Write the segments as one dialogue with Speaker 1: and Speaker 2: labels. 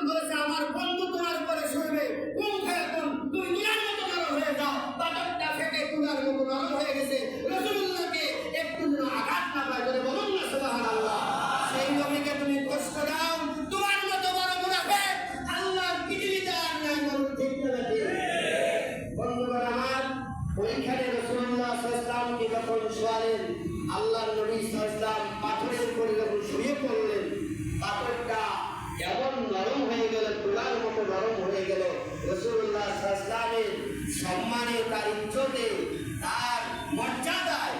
Speaker 1: বলেছে আমার বন্ধু তোমার উপরে শুনবে কোন এখন তুমি তুলার মতো নরম হয়ে যাও, বাদরটা ফেটে তুলার মতো নরম হয়ে গেছে। রাসূলুল্লাহকে একটু যেন আঘাত না পায়, করে বলুন না সুবহানাল্লাহ। সেই নবীকে তুমি কষ্ট দাও, তোমার মতো বড় মুনাফিক আল্লাহর পৃথিবীতে আর নাই, বলুন ঠিক না ঠিক? বন্ধুগণ আমার, ওইখানে রাসূলুল্লাহ সাল্লাল্লাহু আলাইহি ওয়াসাল্লামকে যখন শোয়ালেন, আল্লাহর নবী সাল্লাল্লাহু আলাইহি ওয়াসাল্লাম পাথরের উপরে যখন শুয়ে পড়লেন, পাথরটা এমন নরম হয়ে গেল, তুলার মতো নরম হয়ে গেল। রাসূলুল্লাহ সাল্লাল্লাহু আলাইহি ওয়াসাল্লামের সম্মানে, তার ইজ্জতে, তার মর্যাদায়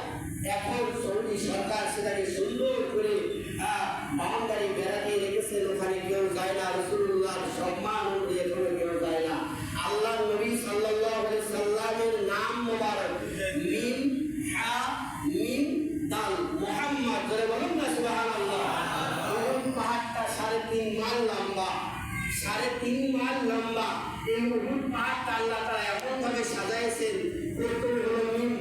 Speaker 1: এখন সৌদি সরকার সেটাকে সুন্দর করে বাউন্ডারি বেড়া দিয়ে রেখেছেন, ওখানে কেউ যায় না। রাসূলুল্লাহর সম্মান অনুযায়ী এখানে কেউ যায় না। আল্লাহর নবী সাল্লাল্লাহু আলাইহি সাল্লামের নাম মোবারক মিম হা মিম দাল মুহাম্মদ, জোরে বলুন না সুবহানাল্লাহ। উহুদ পাহাড়টা 3.5 মাইল লম্বা, 3.5 মাইল লম্বা। এই উহুদ পাহাড়টা আল্লাহ তাআলা এমন ভাবে সাজাইছেন, প্রথমে হলো মিম,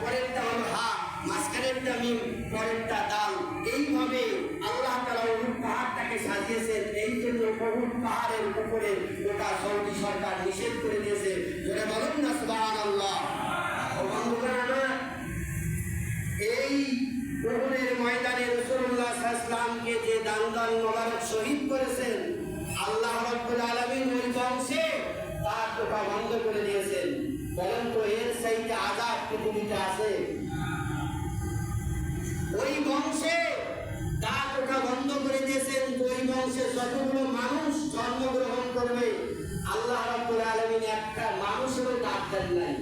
Speaker 1: পরেরটা হলো হা, মাঝখানেরটা মিম, পরেরটা দাল। এইভাবে আল্লাহ তাআলা উহুদ পাহাড়টাকে সাজিয়েছেন। এই জন্য উহুদ পাহাড়ের উপরে গোটা সৌদি সরকার নিষেধ করে দিয়েছে, জোরে বলুন না সুবহানাল্লাহ। এই উহুদের ময়দানে রাসূলুল্লাহ সাল্লাল্লাহু আলাইহি ওয়াসাল্লামকে যে দান মোবারক শহীদ করেছেন, আল্লাহ রাব্বুল আলামিন ওই বংশে তার টোকা বন্ধ করে দিয়েছেন। বলেন তো এর চাইতে আযাব পৃথিবীতে আছে? ওই বংশে তার টোকা বন্ধ করে দিয়েছেন। ওই বংশে যতগুলো মানুষ জন্মগ্রহণ করবে, আল্লাহ রাব্বুল আলামিন একটা মানুষেরও ডাক দেন নাই।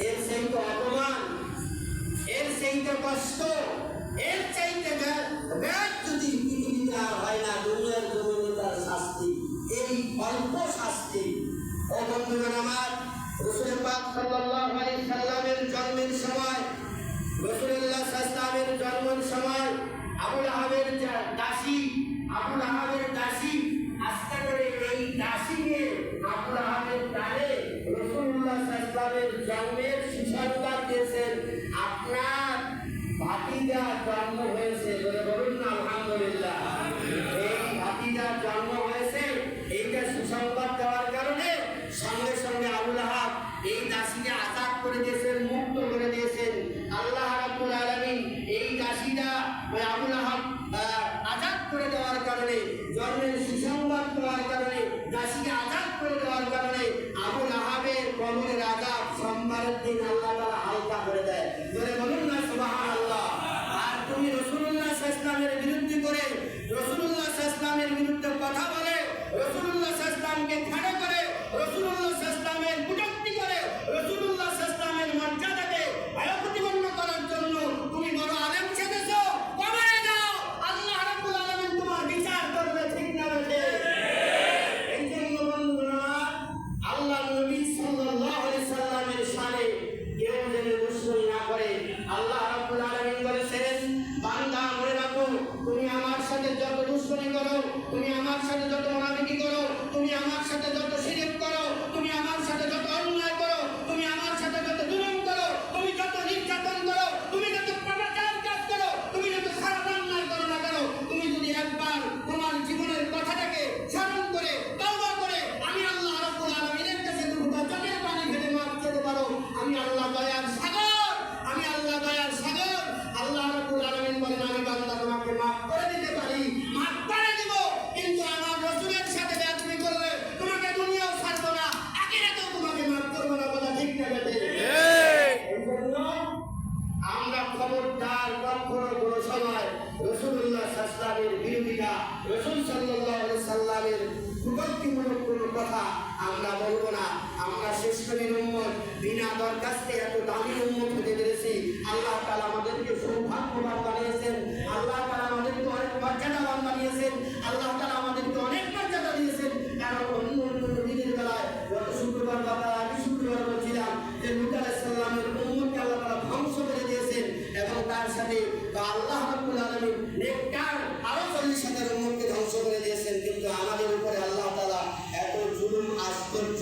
Speaker 1: এর চাইতে অপমান, এর চাইতে কষ্ট, এর চাইতে ব্যাগ যদি পৃথিবীতে আর হয় না, দুনিয়ার জমিনে তার শাস্তি, এই অল্প শাস্তি। ও বন্ধুগণ আমার, রাসূল পাক সাল্লাল্লাহু আলাইহি সাল্লামের জন্মের সময়, রাসূলুল্লাহ সাল্লাল্লাহু আলাইহি সাল্লামের জন্মের সময় আবু লাহাবের দাসী আস্তে করে এই দাসীকে আবু লাহাবের ডালে রাসূলুল্লাহ সাল্লাল্লাহু আলাইহি সাল্লামের জন্মের সুসংবাদ দিয়েছেন। আপনার ভাতিজা জন্ম হয়েছে, বলে বলুন না আলহামদুলিল্লাহ। এই ভাতিজার জন্ম হয়েছে, এইটা সুসংবাদ দেওয়ার কারণে সঙ্গে সঙ্গে আবু লাহাব এই দাসীকে আজাদ করে দিয়েছেন, মুক্ত করে দিয়েছেন। আল্লাহ রাব্বুল আলামিন এই দাসীটা ওই আবু লাহাব আজাদ করে দেওয়ার কারণে, জন্মের সুসংবাদ দেওয়ার কারণে, দাসীকে আজাদ করে দেওয়ার কারণে আবু লাহাবের কবরের আযাব সোমবারের দিন আল্লাহ তাআলা হালকা করে দেয়, বলে বলুন না সুবহানাল্লাহ। আর তুমি রাসূলুল্লাহ সাল্লাল্লাহু আলাইহি ওয়াসাল্লামের বিরুদ্ধে করে, রাসূলুল্লাহ সাল্লাল্লাহু আলাইহি ওয়াসাল্লামের বিরুদ্ধে কথা বলে, রাসূলুল্লাহ সাল্লাল্লাহু আলাইহি ওয়াসাল্লামকে খাটো করে, রাসূলুল্লাহ সাল্লাল্লাহু আলাইহি ওয়াসাল্লামের কটূক্তি করে, রাসূলুল্লাহ সাল্লাল্লাহু আলাইহি ওয়াসাল্লামের মর্যাদাকে প্রতিপন্ন করার জন্য তুমি বড় আলেম ছেড়েছো, কবরে যাও, আল্লাহ রাব্বুল আলামিন তোমার বিচার করবে, ঠিক না বেঠিক? এই জন্য বন্ধুরা, আল্লাহর নবী সাল্লাল্লাহু আলাইহি সাল্লামের শানে কেউ যেন দুশমনি না করে। আল্লাহ রাব্বুল আলামিন বলেছেন, বান্দা মনে রাখো, তুমি আমার সাথে যত দুশমনি করো, তুমি আমার সাথে যত মুনাফিকি করো, তুমি আমার সাথে যত শিরক করো, তুমি আমার সাথে যত অন্যায় করো, তুমি আমার সাথে যত জুলুম করো, তুমি যত নির্যাতন করো, তুমি যত পাপাচার কাজ করো, তুমি যত খারাপ অন্যায় করো না কেন, তুমি যদি একবার তোমার জীবনের কথাটাকে স্মরণ করে তওবা করে আমি আল্লাহ রাব্বুল আলামিনের কাছে দুটো চোখের পানি ফেলে মাফ করতে পারো, আমি আল্লাহ দয়ার সাগর, আমি আল্লাহ দয়ার সাগর। আল্লাহ রাব্বুল আলামিন বলেন, আমি বান্দা তোমাকে মাফ করে দিতে পারি, মাফ করে দিব, কিন্তু আমার রাসূলের সাথে বেয়াদবি করলে তোমাকে দুনিয়াও ছাড়বো না, আখিরাতেও তোমাকে মাফ করবো না, বলা ঠিক না বেঠিক? এই জন্য আমরা খবরদার কখনো কোনো সময় রাসূলুল্লাহ সাল্লাল্লাহু আলাইহি ওয়াসাল্লামের বিরোধিতা, রাসূল সাল্লাল্লাহু আলাইহি সাল্লামের কুটক্তিমূলক কোনো কথা আমরা বলবো না। আমরা শেষ নবীর উম্মত, বিনা দরখাস্তে এত দামি উম্মত হতে পেরেছি। আল্লাহ তাআলা আমাদেরকে সৌভাগ্যবান বানিয়েছেন, আল্লাহ তাআলা আমাদেরকে অনেক মর্যাদাবান বানিয়েছেন, আল্লাহ তাআলা আমাদেরকে অনেক মর্যাদা দিয়েছেন। কারণ অন্য অন্য নবীদের বেলায় গত শুক্রবার বা তার আগে শুক্রবার বলছিলাম যে লূত আলাইহিস সালামের উম্মতকে আল্লাহ তাআলা ধ্বংস করে দিয়েছেন, এবং তার সাথে আল্লাহ রাব্বুল আলামিন নেককার আরো 40,000 উম্মতকে ধ্বংস করে দিয়েছেন। কিন্তু আমাদের উপরে আল্লাহ তাআলা এত জুলুম, আশ্চর্য